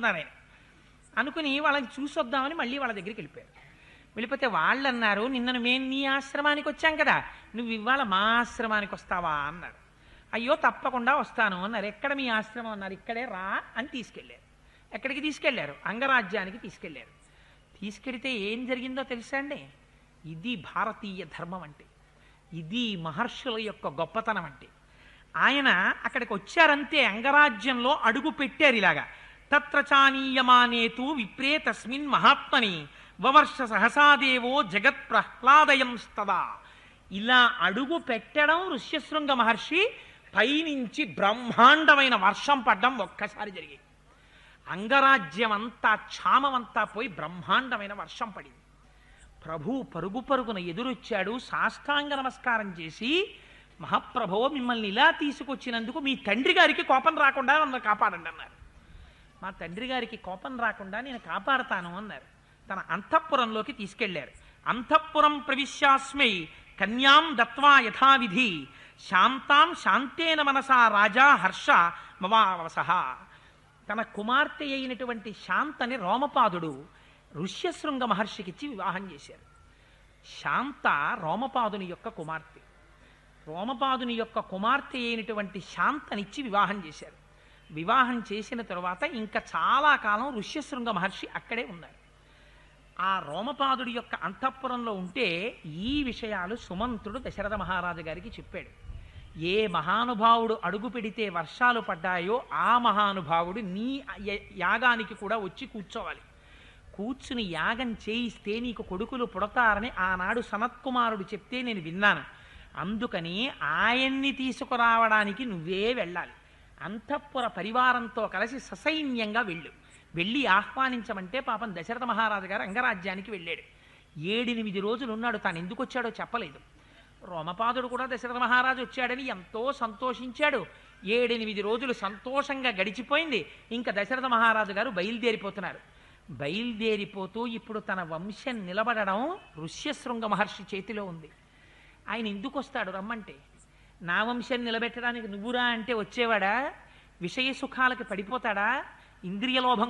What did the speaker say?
అనుకున్నారు ఆయన. అనుకుని వాళ్ళని చూసొద్దామని మళ్ళీ వాళ్ళ దగ్గరికి వెళ్ళిపోయారు. వెళ్ళిపోతే వాళ్ళు అన్నారు, నిన్నను మేము నీ ఆశ్రమానికి వచ్చాం కదా, నువ్వు ఇవాళ మా ఆశ్రమానికి వస్తావా అన్నారు. అయ్యో తప్పకుండా వస్తాను అన్నారు. ఎక్కడ మీ ఆశ్రమం అన్నారు. ఇక్కడే రా అని తీసుకెళ్ళారు. ఎక్కడికి తీసుకెళ్లారు? అంగరాజ్యానికి తీసుకెళ్లారు. తీసుకెడితే ఏం జరిగిందో తెలుసా అండి? ఇది భారతీయ ధర్మం అంటే, ఇది మహర్షుల యొక్క గొప్పతనం అంటే. ఆయన అక్కడికి వచ్చారంతే, అంగరాజ్యంలో అడుగు పెట్టారు ఇలాగా. తత్ర చానీయమానేతు విప్రే తస్మిన్ మహాత్మని వవర్ష సహసాదేవో జగత్ ప్రహ్లాదయం స్తదా. ఇలా అడుగు పెట్టడం ఋష్యశృంగ మహర్షి పైనుంచి బ్రహ్మాండమైన వర్షం పడ్డం ఒక్కసారి జరిగింది. అంగరాజ్యం అంతా క్షామమంతా పోయి బ్రహ్మాండమైన వర్షం పడింది. ప్రభు పరుగు పరుగున ఎదురొచ్చాడు, సాష్టాంగ నమస్కారం చేసి, మహాప్రభో మిమ్మల్ని ఇలా తీసుకొచ్చినందుకు మీ తండ్రి గారికి కోపం రాకుండా నన్ను కాపాడండి అన్నారు. మా తండ్రి గారికి కోపం రాకుండా నేను కాపాడతాను అన్నారు. తన అంతఃపురంలోకి తీసుకెళ్లారు. అంతఃపురం ప్రవిశ్యాస్మై కన్యాం దత్వా యథావిధి శాంతాం శాంతేన మనసా రాజా హర్ష మవావసహ. తన కుమార్తె అయినటువంటి శాంతని రోమపాదుడు ఋష్యశృంగ మహర్షికిచ్చి వివాహం చేశారు. శాంత రోమపాదుని యొక్క కుమార్తె. రోమపాదుని యొక్క కుమార్తె అయినటువంటి శాంతనిచ్చి వివాహం చేశారు. వివాహం చేసిన తరువాత ఇంకా చాలా కాలం ఋష్యశృంగ మహర్షి అక్కడే ఉన్నారు. ఆ రోమపాదుడి యొక్క అంతఃపురంలో ఉంటే ఈ విషయాలు సుమంత్రుడు దశరథ మహారాజు గారికి చెప్పాడు. ఏ మహానుభావుడు అడుగు పెడితే వర్షాలు పడ్డాయో ఆ మహానుభావుడు నీ యాగానికి కూడా వచ్చి కూర్చోవాలి. కూర్చుని యాగం చేయిస్తే నీకు కొడుకులు పుడతారని ఆనాడు సనత్కుమారుడు చెప్తే నేను విన్నాను. అందుకని ఆయన్ని తీసుకురావడానికి నువ్వే వెళ్ళాలి. అంతఃపుర పరివారంతో కలిసి ససైన్యంగా వెళ్ళి ఆహ్వానించమంటే పాపం దశరథ మహారాజు గారు అంగరాజ్యానికి వెళ్ళాడు. 7-8 రోజులు ఉన్నాడు. తాను ఎందుకు వచ్చాడో చెప్పలేదు. రోమపాదుడు కూడా దశరథ మహారాజు వచ్చాడని ఎంతో సంతోషించాడు. 7-8 రోజులు సంతోషంగా గడిచిపోయింది. ఇంకా దశరథ మహారాజు గారు బయలుదేరిపోతున్నారు. బయలుదేరిపోతూ ఇప్పుడు తన వంశం నిలబడడం ఋష్యశృంగ మహర్షి చేతిలో ఉంది. ఆయన ఎందుకు వస్తాడు రమ్మంటే? నా వంశం నిలబెట్టడానికి నువ్వురా అంటే వచ్చేవాడా? విషయ సుఖాలకి పడిపోతాడా? ఇంద్రియలోభం